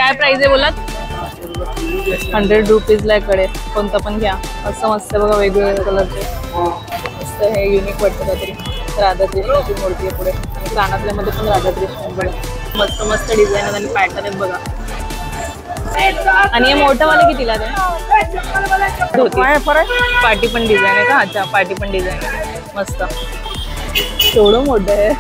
काय प्राइस आहे बोलात? 100 रुपीजला कडे कोणता पण घ्या. असं मस्त बघा वेगवेगळ्या कलरचे मस्त हे युनिक वाटतं काहीतरी. राधाकृष्णाची मूर्ती आहे पुढे आणि कानातल्या मध्ये पण राधाकृष्ण बघा. मस्त मस्त डिझाईन आणि पॅटर्न आहेत बघा. आणि हे मोठं वाले कितीला ते? पार्टी पण डिझाईन आहे का? अच्छा पार्टी पण डिझाईन आहे मस्त. थोडं मोठं आहे.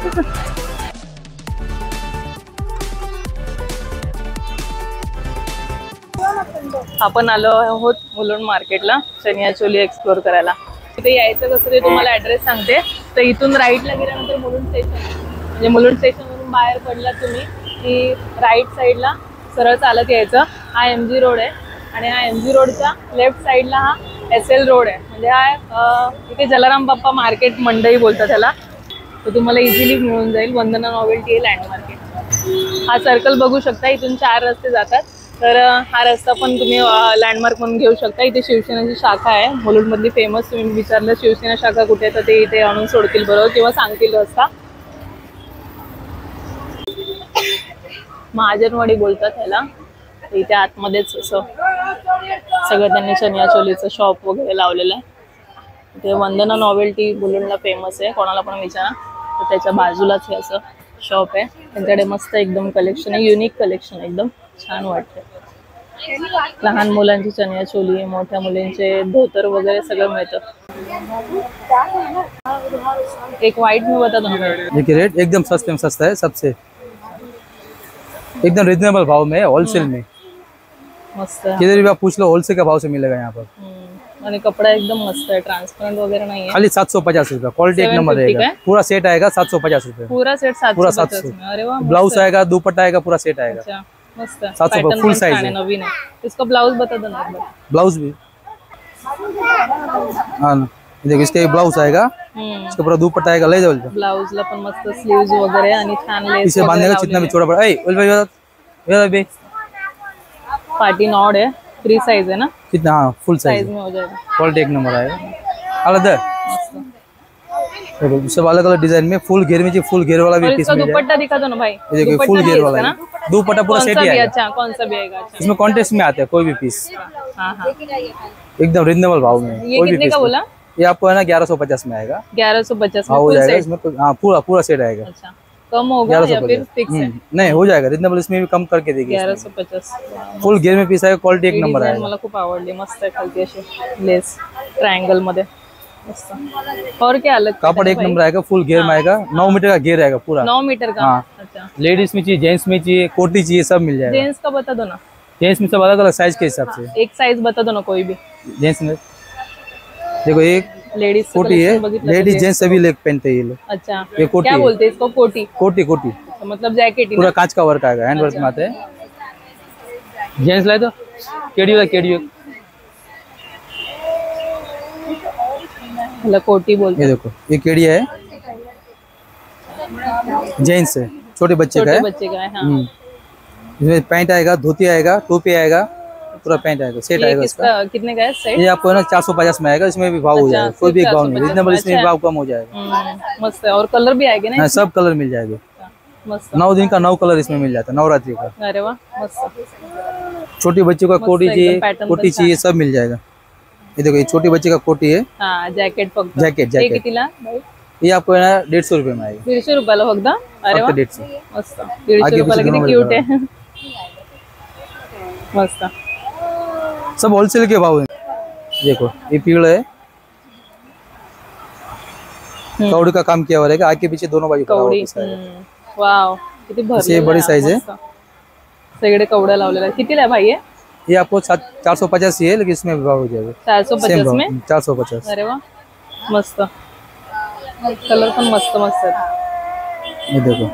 आपण आलो आहोत मुलुंड मार्केटला चनिया चोली एक्सप्लोर करायला. तिथे यायचं कसं ते तुम्हाला ऍड्रेस सांगते. तर इथून राईटला गेल्यानंतर मुलुंड स्टेशन म्हणजे मुलुंड स्टेशनवरून बाहेर पडला तुम्ही की राईट साईडला सरळ चालत यायचं. हा MG रोड आहे आणि हा MG रोडच्या लेफ्ट साईडला हा SL रोड आहे. म्हणजे हा इथे जलाराम बाप्पा मार्केट मंडई बोलतात त्याला. तर तुम्हाला इझिली मिळून जाईल. वंदना नॉवेल्टी आहे लँडमार्केट. हा सर्कल बघू शकता. इथून 4 रस्ते जातात. तर हा रस्ता पण तुम्ही लँडमार्क म्हणून घेऊ शकता. इथे शिवसेनेची शाखा आहे मुलुंडमधली फेमस. तुम्ही विचारलं शिवसेना शाखा कुठे तर ते इथे आणून सोडतील बरोबर किंवा सांगतील रस्ता. महाजनवाडी बोलतात ह्याला. इथे आतमध्येच असं सगळं त्यांनी चनिया चोलीचं शॉप वगैरे लावलेलं आहे. इथे वंदना नॉवेल्टी मुलुंडला फेमस आहे. कोणाला पण विचारा. तर त्याच्या बाजूलाच हे असं शॉप आहे. त्यांच्याकडे मस्त एकदम कलेक्शन आहे. युनिक कलेक्शन एकदम छान वाटतं. लहान मुलांची चनिया चोली मोठ्या मुलींचे धोतर वगैरे सगळं मिळतं. एक व्हाइट में बता दो. देखिए रेट एकदम सस्ते में सस्ता है सबसे. एकदम रिजनेबल भाव में होलसेल में. मस्त किधर भी आप पूछ लो होलसेल का भाव से मिलेगा यहाँ पर. आणि कपड़ा एकदम मस्त है. ट्रांसपेरेंट वगैरह नहीं है. खाली 750 रुपये. क्वालिटी एक नंबर रहेगा. पूरा सेट आएगा 750 रुपये. पूरा सेट 750 में. अरे वाह. ब्लाउज आएगा दुपट्टा आएगा पूरा सेट आएगा. अच्छा मस्त. 700 फुल साइज है. नवीन है. इसका ब्लाउज बता दो ना. ब्लाउज भी हाँ देखो इसका ब्लाउज आएगा. इसका पूरा दुपट्टा आएगा. ले जाओ ब्लाउज ला पण मस्त स्लीव्स वगैरे आणि छान लेस इसे बांधने का जितना भी छोटा बड़ा. ए पार्टी नॉड है. 3 साइज है ना. कितना? हाँ फुल साइज में हो जाएगा. क्वालिटी एक नंबर आएगा. अलग देखो सब अलग अलग डिजाइन में फुल घेर में फुल घेर वाला भी पीस मिल जाएगा. दुपट्टा दिखा दो ना भाई. देखो फुल घेर वाला है. दुपट्टा पूरा सेट ही आएगा. अच्छा कौन सा भी आएगा. इसमें कॉन्टेस्ट में आता है कोई भी पीस. हाँ एकदम रिजनेबल भाव में. ये कितने का बोला? ये आपको है ना 1150 में आएगा. 1150 में हो जाएगा. इसमें हाँ पूरा सेट आएगा. अच्छा कम होगा या फिर फिक्स है? नहीं हो जाएगा रिजनेबल. इसमें भी कम करके देगी. 1150 फुल घेर में पीस आएगा. क्वालिटी एक नंबर आएगा. मला खूप आवडली. मस्त आहे खालती अशी लेस ट्रायंगल मध्ये मस्त. और क्या अलग कापड़ एक नंबर आएगा. फुल घेर में आएगा. 9 मीटर का घेर आएगा पूरा. 9 मीटर का. हाँ. अच्छा लेडीज में चाहिए जेंट्स में चाहिए कोटी चाहिए सब मिल जाएगा. जेंट्स का बता दो ना. जेंट्स में सब अलग अलग साइज के हिसाब से. एक साइज बता दो ना कोई भी. जेंट्स में देखो एक लेडीज कोटी है. लेडीज जेंट्स सभी लेग पहनते हैं ये लोग. अच्छा ये कोटी क्या है. बोलते हैं इसको? कोटी. कोटी मतलब जैकेट ही पूरा कांच का वर्क आएगा. हैंड वर्क में आते हैं. जेंट्स लाए तो केडी मतलब कोटी बोलते ये देखो ये केड़ी है. जेंट्स है. छोटे बच्चे का है. बच्चे का है. हाँ. इसमें पैंट आएगा धोती आएगा टोपी आएगा पूरा पैंट आएगा. सेट आएगा इसका. कितने का है सेट? ये आपको ना 450 में आएगा. इसमें भी भाव हो जाएगा. कोई भी भाव नहीं. रिजनेबल इसमें भी भाव कम हो जाएगा. मस्त है. और कलर भी आएगा ना. सब कलर मिल जाएगा. मस्त. 9 दिन का 9 कलर इसमें मिल जाता है. नवरात्रि का. अरे वाह मस्त. छोटी बच्चों का कोटी चाहिए कोटी चाहिए सब मिल जाएगा. ये देखो ये छोटी बच्चे का कोटी है. हाँ जॅकेट फक्त. जॅकेट कितीला? ये आपको है ना 150 रुपये में आएगा. 150 रुपयाला फक्त. अरे वाह 150 मस्त. 150 रुपयाला किती क्यूट आहे. मस्त. सब होलसेल के भाव है. देखो ये पीड़ है. कौड़ी का काम किया हुआ रहेगा. आगे पीछे दोनों बाजू कौड़ी. वाव किती भरलेलं. ये बड़ी साइज है. सगळे कवड्या लावलेल्या. कितीला भाई है? ये आपको 450 ही है लेकिन इसमें भी भाव हो जाएगा. 450 में. 450. अरे वाह मस्त. कलर पण मस्त है. ये देखो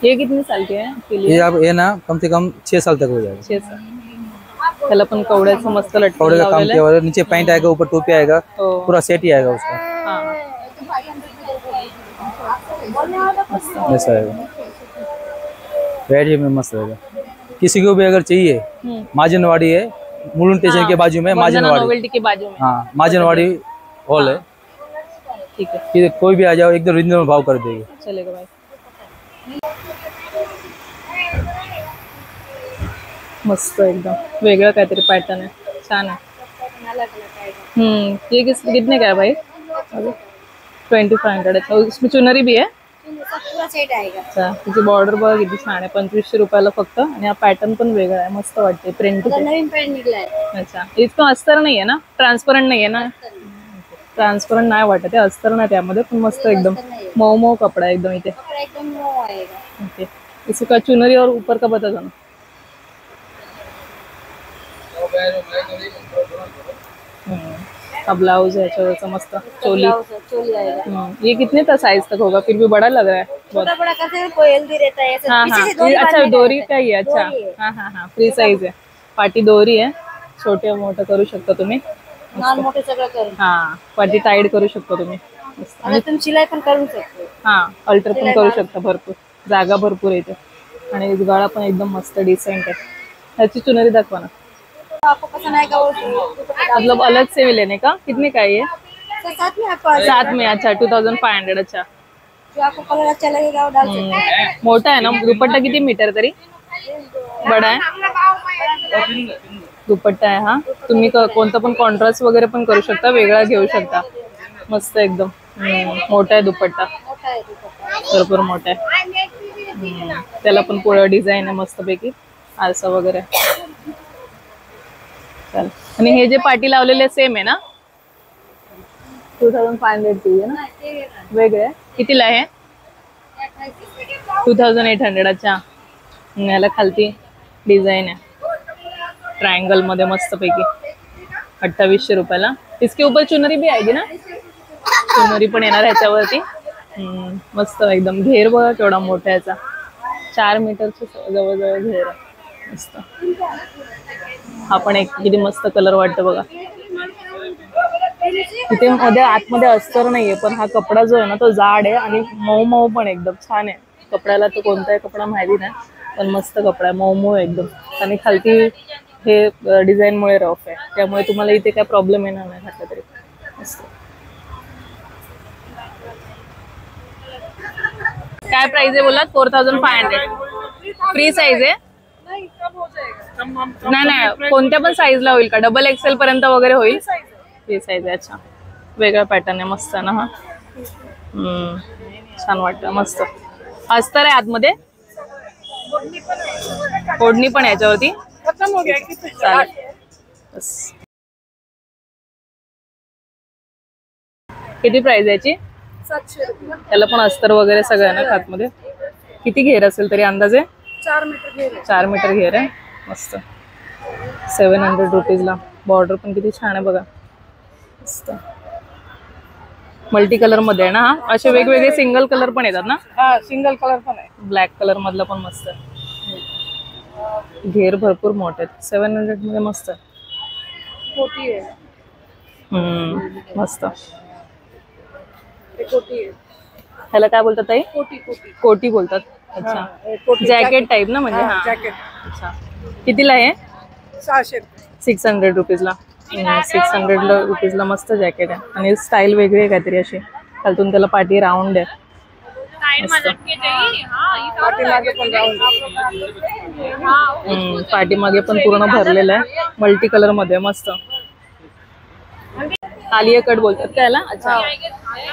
ये कितने साल के है? ये आप ये ना कम से कम 6 साल तक हो जाएगा. 6 साल. त्याला पण कवड्याचं मस्त लटकन कौड़े का काम लावलेलं किया हुआ है. नीचे पैंट आएगा ऊपर टोपी आएगा. हो. पूरा सेट ही आएगा उसका. हाँ. ऐसा आएगा. रेड में मस्त रहेगा. किसी को भी अगर चाहिए महाजनवाड़ी है मुलुंड स्टेशन के बाजू में. महाजनवाड़ी नोवेल्टी के बाजू में. हाँ महाजनवाड़ी हॉल है. ठीक है. कि कोई भी आ जाओ एकदम रिजनेबल भाव कर देगी. चलेगा भाई. मस्त एकदम वेगळं काहीतरी पॅटर्न आहे, छान आहे. ये कितने का है भाई? 2500. अच्छा, उसमें चुनरी भी है? पूरा सेट आएगा. अच्छा, तिची बॉर्डर बघा किती छान आहे, 2500 रुपयाला फक्त. आणि हा पॅटर्न पण वेगळा आहे, मस्त वाटते, प्रिंट. नवीन पॅटर्न निघला आहे. अच्छा, इसको अस्तर नाही आहे ना, ट्रान्सपरंट नाही आहे ना? ट्रान्सपरंट नाही वाटत आहे, अस्तर नाही त्यामध्ये, पण मस्त एकदम मऊ मऊ कपडा आहे एकदम इथे. कपड़ा एकदम मऊ आएगा. ओके, इसका चुनरी और ऊपर का बता दो ना. का ब्लाउज है याच्यावरचा मस्त, चोली. चोली आएगा. ये कितने तक साइज तक होगा? फिर भी बड़ा लग रहा है बहुत. छोटा बड़ा करते हैं, कोई हेल्दी रहता है ऐसे. हाँ पीछे हाँ, से डोरी अच्छा बांधने दोरी का का ही है. अच्छा, डोरी है. हाँ हाँ हाँ, फ्री साइज आहे, पाटी दोरी आहे, छोटे मोठं करू शकता तुम्ही. लहान मोठे सगळं करून. हा, पाटी टाईट करू शकता तुम्ही. मस्त. आणि तुम्ही शिलाई पण करू शकतो. हा, अल्टर पण करू शकता, भरपूर जागा भरपूर येते. आणि गळा पण एकदम मस्त डिसेंट आहे. ह्याची चुनरी दाखवा ना. आपको पसंद आएगा वो. मतलब अलग से लेने का? कितने का है ये? साथ में आपको साथ में. अच्छा, 2500. अच्छा, जो आपको कलर अच्छा लगेगा वो डाल सकते हैं. मोठा आहे ना दुपट्टा? किती मीटर तरी? बडा आहे दुपट्टा आहे हा. तुम्ही कोणता पण कॉन्ट्रास्ट वगैरे पण करू शकता, वेगळा घेऊ शकता. मस्त एकदम. मोठा आहे दुपट्टा, मोठा आहे दुपट्टा. भरपूर मोठा आहे. त्याला पण पुढं डिझाईन आहे मस्तपैकी, आरसा वगैरे. चल, आणि हे जे पाटी लावलेले सेम आहे ना? 2500 ची आहे ना? वेगळे कितीला आहे? 2800. अच्छा, याला खालती डिझाईन आहे ट्रायंगल मध्ये मस्तपैकी, 2800 रुपयाला. इसके ऊपर चुनरी भी आएगी ना? चुनरी पण येणार ह्याच्यावरती. मस्त एकदम. घेर बघा केवढा मोठा याचा, 4 मीटरच्या जवळजवळ घेर आहे. मस्त. हा पण एक किती मस्त कलर वाटतं बघा. तिथे मध्ये आतमध्ये अस्तर नाहीये, पण हा कपडा जो आहे ना तो जाड आहे आणि मऊ मऊ पण एकदम छान आहे. कपड्याला तो कोणताही कपडा माहिती नाही, पण मस्त कपडा आहे, मऊ मऊ एकदम. आणि खालती हे डिझाईन मुळे रफ आहे, त्यामुळे तुम्हाला इथे काय प्रॉब्लेम येणार नाही घातला तरी. मस्त. काय प्राइस आहे बोला? 4500. फ्री साईज आहे? नाही नाही, कोणत्या पण साईजला होईल का? डबल एक्सेल पर्यंत वगैरे होईल? फ्री साईज आहे. अच्छा, वेगळा पॅटर्न आहे, मस्त ना हा. छान वाटतं, मस्त. अस्तर आहे आतमध्ये, ओढणी पण याच्यावरती. चालेल. बस. किती प्राइस याची? 700 रुपये. त्याला पण अस्तर वगैरे सगळं आहे ना आतमध्ये. किती घेर असेल तरी अंदाजे? 4 मीटर घेर आहे. 4 मीटर घेर आहे. मस्त. 700 रुपीजला. बॉर्डर पण किती छान आहे बघा, मस्त. मल्टी कलर मध्ये आहे ना हा? असे वेगवेगळे सिंगल कलर पण येतात ना? हा, सिंगल कलर पण आहे. ब्लॅक कलर मधला पण मस्त आहे. घेर भरपूर मोठे आहेत. 700 मध्ये मस्त आहे. कोटी आहे. मस्त. कोटी आहे. ह्याला काय बोलतात ताई? कोटी. कोटी. कोटी बोलतात. अच्छा, जॅकेट टाइप ना म्हणजे? हा, जॅकेट. अच्छा. कितीला आहे? 600 रुपये. 600 रुपीजला. 600 रुपीजला मस्त जॅकेट आहे. आणि स्टाईल वेगळी आहे काहीतरी अशी, खालतून त्याला पाठी राऊंड आहे. पाठीमागे पण राऊंड. पाठीमागे पण पूर्ण भरलेलं आहे, मल्टी कलर मध्ये, मस्त. आलिया कट बोलतात त्याला. अच्छा,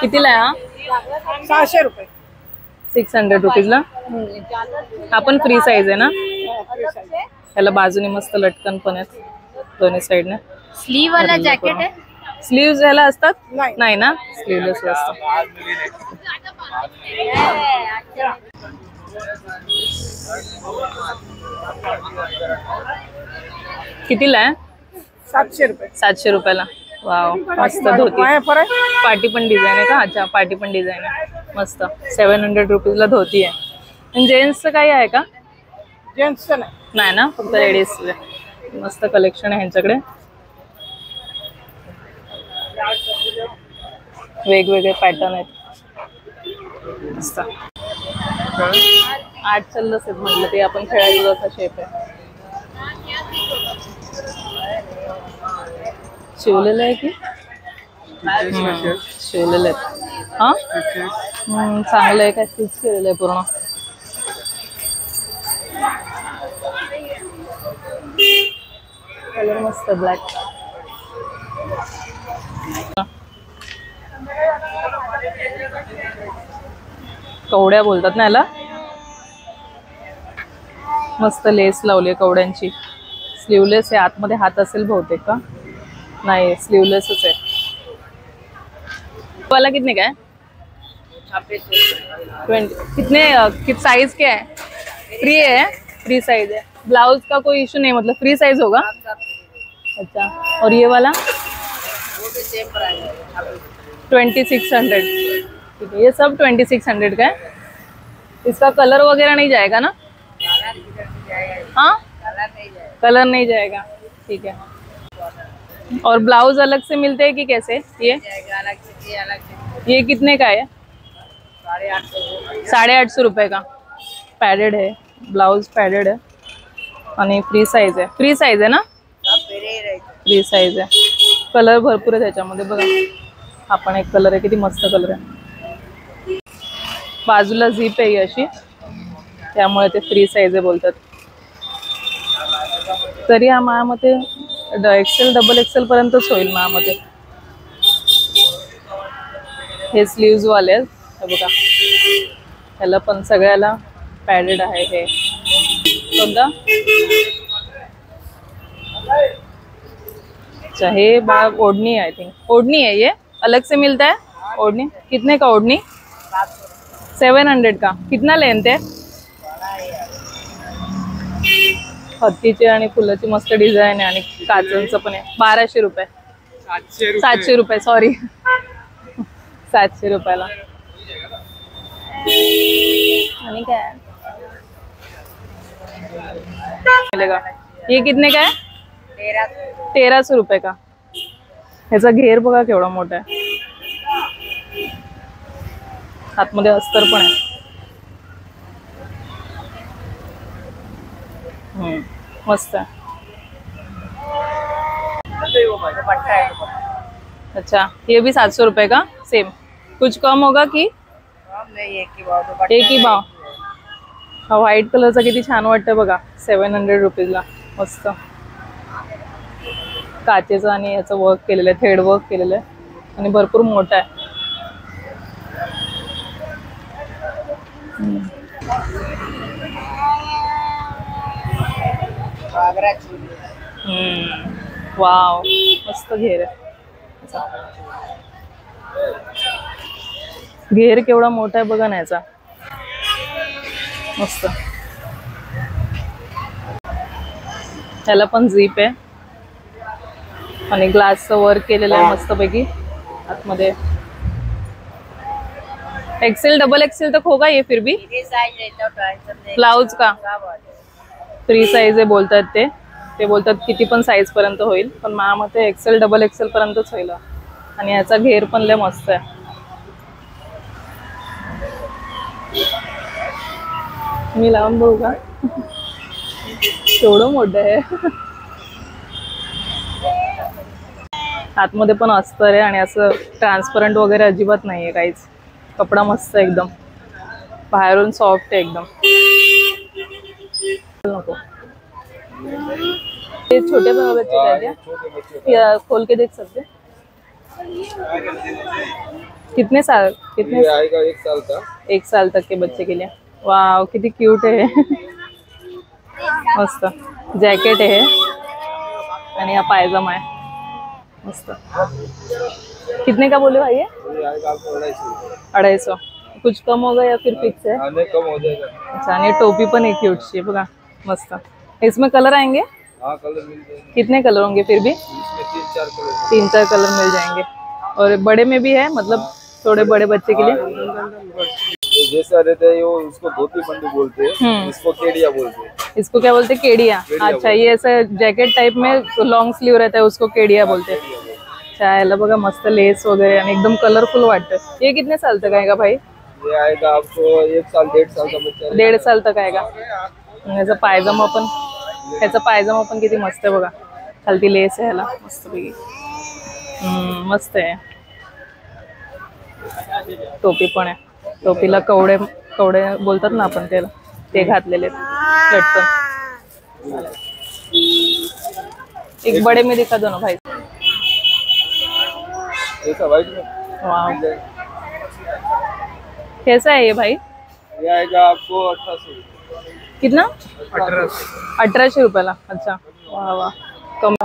कितीला आहे हा? 600 रुपये. 600 रुपीजला. हा पण फ्री साईज आहे ना? त्याला बाजूने मस्त लटकन पण आहेत दोन्ही साईडने. स्लीव वाला जॅकेट आहे. स्लीव्स ह्याला असतात? नाही. नाही ना, स्लीवलेस असतं. कितीला आहे? 700 रुपये. 700 रुपयाला. वाव, मस्त धोती. पाटी पण डिझाईन आहे का? अच्छा, पाटी पण डिझाईन आहे, मस्त. 700 रुपीजला धोती आहे. जेंट्सचं काही आहे का? जेंट्सचं नाही ना, फक्त लेडीज. मस्त कलेक्शन आहे ह्यांच्याकडे, वेगवेगळे पॅटर्न आहेत, मस्त. आठ चल्लस आहेत म्हटलं ते, आपण खेळायला असा शेप आहे. शिवलेलं आहे की शिवलेलं आहे? हा, चांगलं आहे काय? स्टिच केलेलं आहे पूर्ण. कलर मस्त ब्लॅक. कवड्या बोलतात ना याला. मस्त लेस लावली कवड्यांची. स्लीवलेस आहे. आतमध्ये हात असेल बहुतेक का नाही, स्लीवलेसच आहे. वाला कितने का है? 20. कितने साइज क्या है? फ्री है, फ्री साइज है. ब्लाउज का कोई इशू नहीं, मतलब फ्री साइज होगा. अच्छा. और ये वाला 2600. ठीक है, ये सब 2600 का है. इसका कलर वगैरह नहीं जाएगा ना? हाँ, कलर नहीं जाएगा. ठीक है. और ब्लाउज अलग से मिलते हैं कि कैसे? ये कितने का है? 850 रुपये का. पैडेड है ब्लाउज, पैडेड है आणि फ्री साइज आहे. फ्री साइज आहे ना? फ्री साइज आहे. कलर भरपूर आहे त्याच्यामध्ये बघा. हा पण एक कलर आहे, किती मस्त कलर आहे. बाजूला झीप आहे अशी, त्यामुळे ते फ्री साइज आहे बोलतात. तरी हा माझ्यामध्ये एक्सेल डबल एक्सेल पर्यंतच होईल माझ्यामध्ये. हे स्लीव्ज वाले आहेत हे बघा. ह्याला पण सगळ्याला पॅडेड आहे. हे कोणता? अच्छा, हे बाग ओढ़नी है. आई थिंक ओढ़नी है. ये अलग से मिलता है ओढ़नी. कितने का ओढ़नी? 700 का. कितना लेंथ है? हत्तीचे आणि फुलाची मस्त डिझाईन आहे आणि काचनचं पण आहे. 1200 रुपये. 700 रुपये सॉरी. 700 रुपयाला. आणि काय मिलेगा? ये कितने का है? 1300 रुपये का. ह्याचा घेर बघा केवढा मोठा आहे. आतमध्ये अस्तर पण आहे. मस्त है. अच्छा, ये भी 700 रुपये का सेम. कुछ कम होगा कि एक ही भाव. हा व्हाईट कलरचा किती छान वाटतं बघा. 700 रुपीजला. मस्त काचेचं आणि याचं वर्क केलेलं आहे, थ्रेड वर्क केलेलं आहे आणि भरपूर मोठा आहे. वाव, मस्त घेर आहे. घेर केवढा मोठा आहे बघा ना याचा. मस्त. त्याला पण झीप आहे आणि ग्लासचं वर्क केलेलं आहे मस्तपैकी आतमध्ये. एक्सेल डबल एक्सेल तक होगा ये फिर भी? ब्लाउज का फ्री साइज आहे बोलतात ते बोलतात किती पण साइज पर्यंत होईल, पण माझ्या मते एक्सेल डबल एक्सेल पर्यंतच होईल. आणि याचा घेर पण लय मस्त आहे. मी लावून बघू का? केवढं मोठं आहे. आतमध्ये पण अस्तर आहे आणि असं ट्रान्सपरंट वगैरे अजिबात नाहीये काहीच. कपडा मस्त एकदम. बाहेरून सॉफ्ट आहे एकदम. नको ये छोटे बच्चे का क्या? या खोल के देख सकते? कितने साल? कितने आएगा? 1 साल का. 1 साल तक के बच्चे के लिए. वाव, किती क्यूट आहे. मस्त जॅकेट आहे आणि हा पायजामा आहे. मस्त. कितने का बोले भाई? ये 250. कुछ कम होगा या फिर फिक्स है? कम हो जाएगा. अच्छा, आणि टोपी पण एक क्यूटची बघा मस्त. इसमें कलर आएंगे? हाँ, कलर मिल जाएंगे. कितने कलर होंगे फिर भी? इसमें 3-4 कलर मिल जाएंगे. और बड़े में भी है, मतलब थोड़े बड़े बच्चे के लिए जैसा रहता है वो उसको धोती बंडी बोलते हैं. इसको केडिया बोलते हैं. इसको क्या बोलते हैं? केडिया. अच्छा, ये ऐसा जैकेट टाइप में लॉन्ग स्लीव रहता है, उसको केडिया बोलते हैं. अच्छा, याला बघा मस्त लेस वगैरे आणि एकदम कलरफुल वाटतं. ये कितने साल तक आएगा भाई? ये आएगा आपको 1 साल 1.5 साल का बच्चा. 1.5 साल तक आएगा. याचा पायजामा पण, ह्याचा पायजामा पण किती मस्त आहे बघा. खालती लेस आहे ह्याला मस्त पैकी. मस्त आहे. टोपी पण आहे. टोपीला कवडे बोलतात ना आपण त्याला, ते घातलेले लटकन. एक बड़े में दिखा दो ना भाई। वाह, कैसा है ये भाई? ये आएगा आपको 1800। कितना? 1800 रुपयाला। अच्छा, वाह वाह, कमी,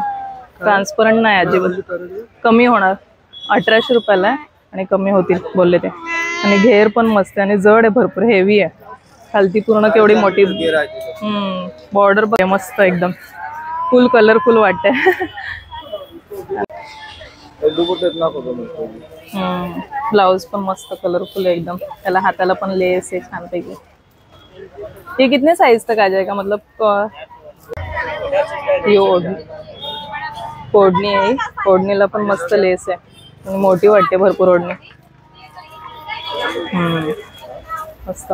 ट्रान्सपरंट नाही अजिबात, कमी होणार। 1800 रुपयाला आहे आणि कमी होतील बोलले ते। आणि घेर पण मस्त आहे आणि जड आहे, भरपूर हेवी आहे। खालती पूर्ण केवढी मोठी बॉर्डर बघ, मस्त एकदम फुल कलरफुल वाटतंय। ब्लाउज पण मस्त कलरफुल है एकदम, त्याला हाताला पण लेस आहे छानपैकी। ये कितने साइज तक आ जाएगा, मतलब ये ओढणी आहे, ओढणीला पण मस्त लेस आहे आणि मोठी वाटते भरपूर ओढणी। मस्त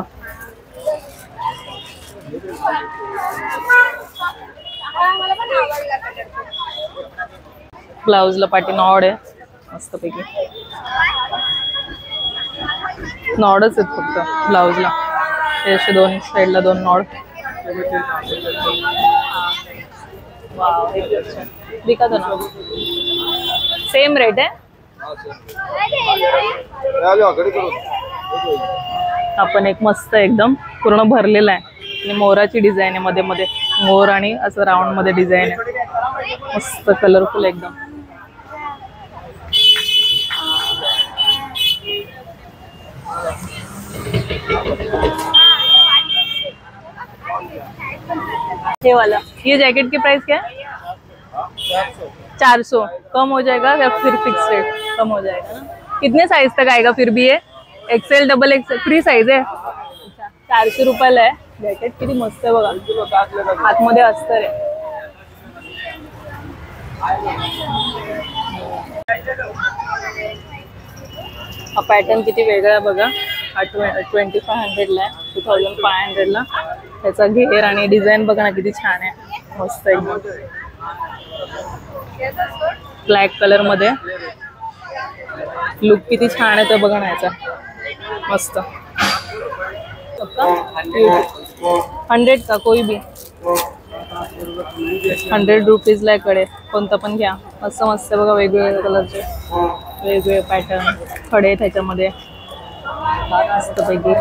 ब्लाउजला पाठी नॉड आहे मस्तपैकी, नॉडच आहेत फक्त ब्लाउजला, असे दोन साईडला दोन नॉड। वाव, दिखा दो ना, सेम रेट आहे। आपण एक मस्त एकदम पूर्ण भरलेला आहे आणि मोराची डिझाईन आहे, मध्ये मध्ये मोर आणि असं राऊंड मध्ये डिझाईन आहे, मस्त कलरफुल एकदम। ये वाला, ये जैकेट की प्राइस क्या है? 400। कम हो जाएगा या फिर फिक्स रेट? कम हो जाएगा ना। कितने साइज तक आएगा फिर भी ये? XL, double XL, free size है। 400 रुपयाला आहे जॅकेट, किती मस्त आहे बघा, आतमध्ये अस्तर आहे। हा पॅटर्न किती वेगळा आहे बघा, 2500 ला आहे, 2500 ला। त्याचा घेर आणि डिझाईन बघा ना किती छान आहे, मस्त एकदम ब्लॅक कलर मध्ये, लुक किती छान आहे ते बघा ना याचा, मस्त। 100 का कोई भी? 100 रुपीज ला कडे, कोणतं पण घ्या, मस्त मस्त बघा, वेगवेगळ्या कलरचे वेगवेगळे पॅटर्न, खडे त्याच्यामध्ये मस्तपैकी,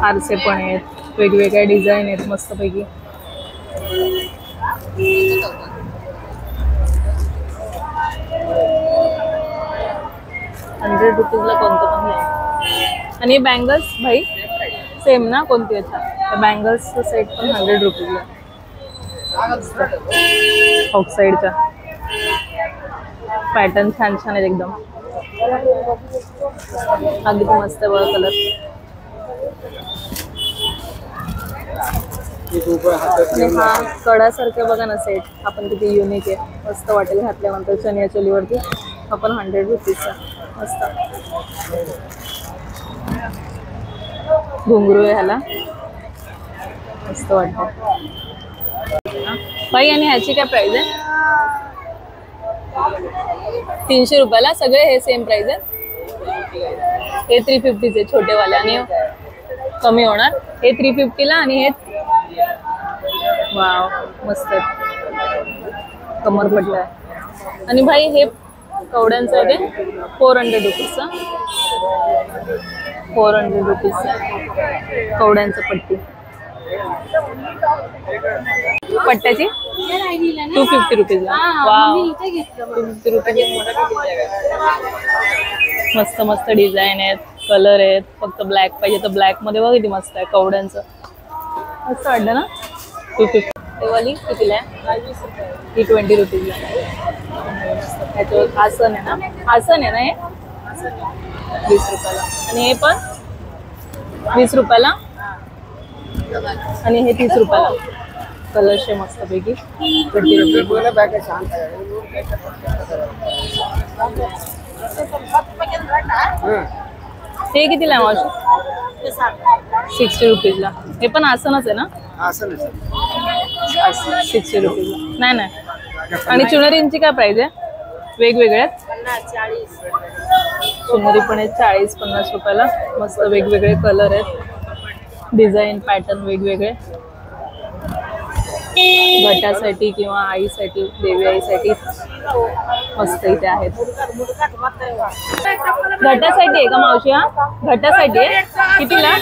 आरसे पण आहेत, वेगवेगळ्या डिझाईन आहेत मस्तपैकी। 100 रुपीजला कोणतं पण घ्या। आणि बँगल्स भाई सेम ना, कोणती अच्छा? बँगल्सचं सेट पण 100 रुपीजला, ऑक्साईडचा पॅटर्न छान छान आहे एकदम, अगदी मस्त बघा कलर। हा कडासारखं बघा ना सेट, आपण किती युनिक आहे, मस्त वाटेल घातल्यानंतर चनिया चोलीवरती। आपण 100 रुपीजचा मस्त घुंगरू आहे ह्याला, मस्त वाटतं भाई। आणि ह्याची काय प्राइस आहे? 300 रुपयाला सगळे, हे सेम प्राइस आहे। हे 350 चे छोटेवाले, आणि कमी होणार, हे 350 ला आणि हे वाव मस्त कमरपट्टा आहे। आणि भाई हे कवड्यांचं आहे ते 400 रुपीजचा, 400 रुपीजचा कवड्यांचं पट्टी, पट्ट्याची 250 रुपीजला। वाव, 250 रुपीज, मस्त मस्त डिझाईन आहेत, कलर आहेत, फक्त ब्लॅक पाहिजे तर ब्लॅक मध्ये बघा किती मस्त आहे, कवड्यांचं मस्त वाटतं ना। 250 वाली कितीला आहे? ही 20 रुपीजला। त्याच्यावर आसन आहे ना, आसन आहे ना हे 20 रुपयाला, आणि हे पण 20 रुपयाला, आणि हे 30 रुपयाला। कलरचे मस्त पैकी 20 रुपये। हे कितीला आहे मावशी? 60 रुपीजला। हे पण आसनच आहे ना? 60 रुपीजला। नाही नाही, आणि चुनरींची काय प्राइस आहे? वेगवेगळ्या चुनरी पण आहे 40-50 रुपयाला, मस्त वेगवेगळे कलर आहेत, डिझाईन पॅटर्न वेगवेगळे। घटासाठी किंवा आईसाठी, देवी आईसाठी मस्त इथे आहेत. घटासाठी आहे का मावशी? हा घटासाठी आहे. कितीला?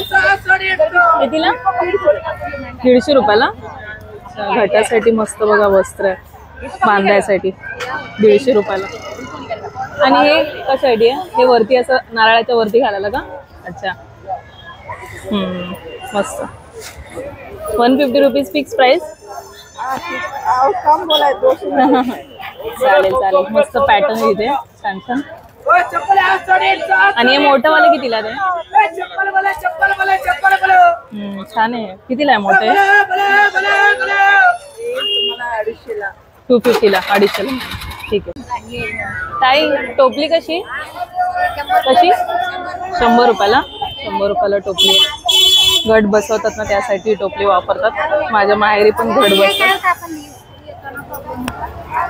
150 रुपयाला. घटासाठी मस्त बघा वस्त्र आहे बांधायसाठी 150 रुपयाला. आणि हे कशासाठी आहे? हे वरती असं नारळाच्या वरती घालायला का? अच्छा. मस्त. 150 रुपीज फिक्स प्राइस. चालेल चालेल. मस्त पॅटर्न आहे इथे छान छान. आणि हे मोठं वाले कितीला ते? छान आहे. कितीला आहे मोठे? 250ला. 250ला. ठीक आहे. ताई टोपली कशी? 100 रुपयाला. 100 रुपयाला टोपली. घट बसवतात ना त्यासाठी टोपली वापरतात. माझ्या माहेरी पण घट बसतात.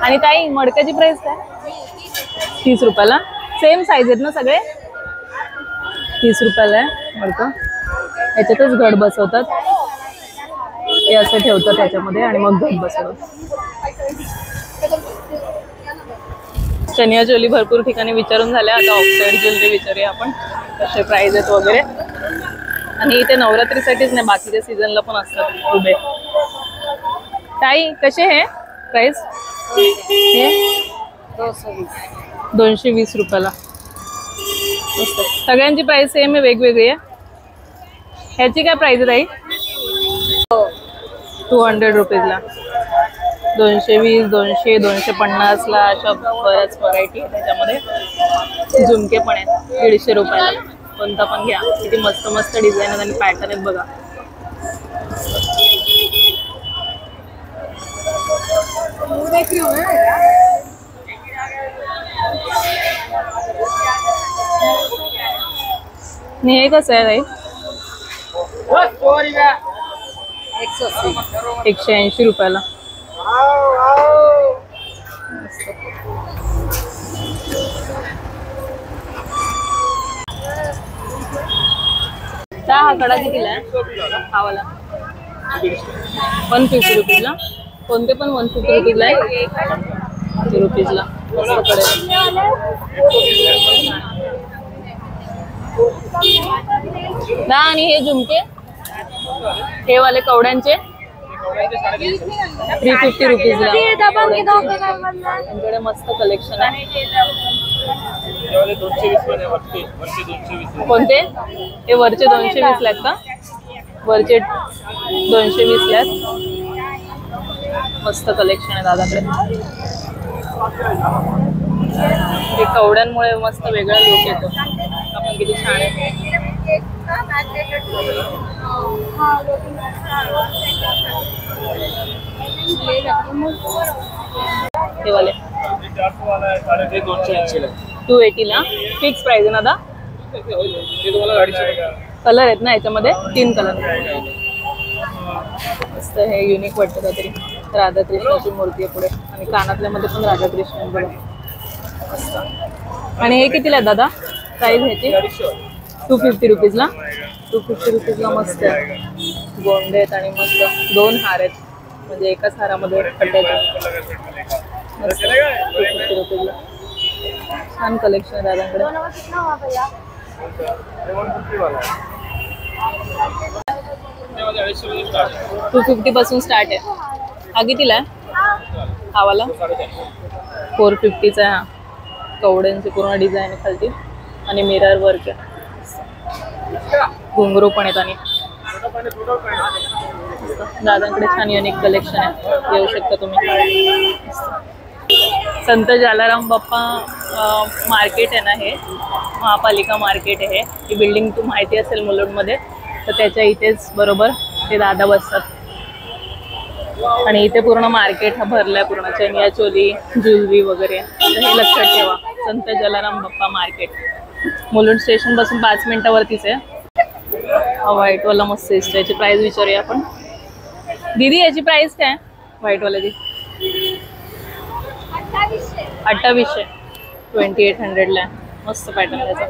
आणि ताई मडक्याची प्राइस काय? 30 रुपयाला. सेम साईज आहेत ना सगळे? 30 रुपयाला आहे मडकं. ह्याच्यातच घट बसवतात. हे असं ठेवतात त्याच्यामध्ये आणि मग घट बसवतात. चनिया चोली भरपूर ठिकाणी विचारून झाल्या. आता ऑफसाईड ज्वेलरी विचारूया आपण कसे प्राइस आहेत वगैरे. आणि इथे नवरात्रीसाठीच नाही बाकीच्या सीझनला पण असतात उभे. ताई कसे हे प्राइस? हे 220 रुपयाला. सगळ्यांची प्राइस सेम आहे वेगवेगळी आहे. ह्याची काय प्राइस आहे ताई? 200 रुपीजला. 220, 200, 250ला अशा बऱ्याच व्हरायटी आहे त्याच्यामध्ये. झुमके पण आहेत 150 रुपयाला. कोणता पण घ्या. किती मस्त मस्त डिझाईन आहेत आणि पॅटर्न आहेत बघा. हे कसं आहे ताई? 180 रुपयाला. हा कडा कितीला आहे? हा वाला 150 रुपीजला. कोणते पण 150 रुपीजला आहे. 50 रुपीजला मस्त कडे. आणि हे झुमके हे वाले कवड्यांचे 350 रुपीजला. त्यांच्याकडे मस्त कलेक्शन आहे. कोणते? हे वरचे 220 आहेत का? वरचे 220 आहेत. मस्त कलेक्शन आहे दादाकडे. हे कवड्यांमुळे मस्त वेगळा लुक येतो. आपण किती छान आहे. हे वाले 280 ला. फिक्स प्राइस आहे ना दादा? कलर आहेत ना याच्यामध्ये? 3 कलर. मस्त हे युनिक वाटतं काहीतरी. राधाकृष्णाची मूर्ती आहे पुढे आणि कानातल्या मध्ये पण राधाकृष्ण बघा मस्त. आणि हे कितीला आहे दादा प्राइस ह्याची? 250 रुपीजला. 250 रुपीजला मस्त आहे. गोंडे आहेत आणि मस्त 2 हार आहेत म्हणजे एकाच हारामध्ये पट्ट्याचे. मस्त 250 रुपीजला. छान कलेक्शन आहे दादांकडे. 250 पासून स्टार्ट आहे. हा कितीला आहे? हा वाला 450चा आहे. हा कवड्यांची पूर्ण डिझाईन आहे खालती आणि मिरर वर्क आहे. घुंगरू पण आहेत आणि दादांकडे छान युनिक कलेक्शन आहे. येऊ शकता तुम्ही. संत जालाराम बाप्पा मार्केट आहे ना हे महापालिका मार्केट आहे. ही बिल्डिंग तू माहिती असेल मुलुंडमध्ये तर त्याच्या इथेच बरोबर ते दादा बसतात. आणि इथे पूर्ण मार्केट हा भरलाय पूर्ण चनिया चोली ज्वेलरी वगैरे. तर हे लक्षात ठेवा संत जलाराम बाप्पा मार्केट. मुलुंड स्टेशन पासून 5 मिनिटावरतीच आहे. व्हाईट वाला मस्त दिसतो. याची प्राइस विचारूया आपण. दीदी याची प्राइस काय? व्हाईट वाल्याची 2800. 2800 ला. मस्त पॅटर्न त्याचा.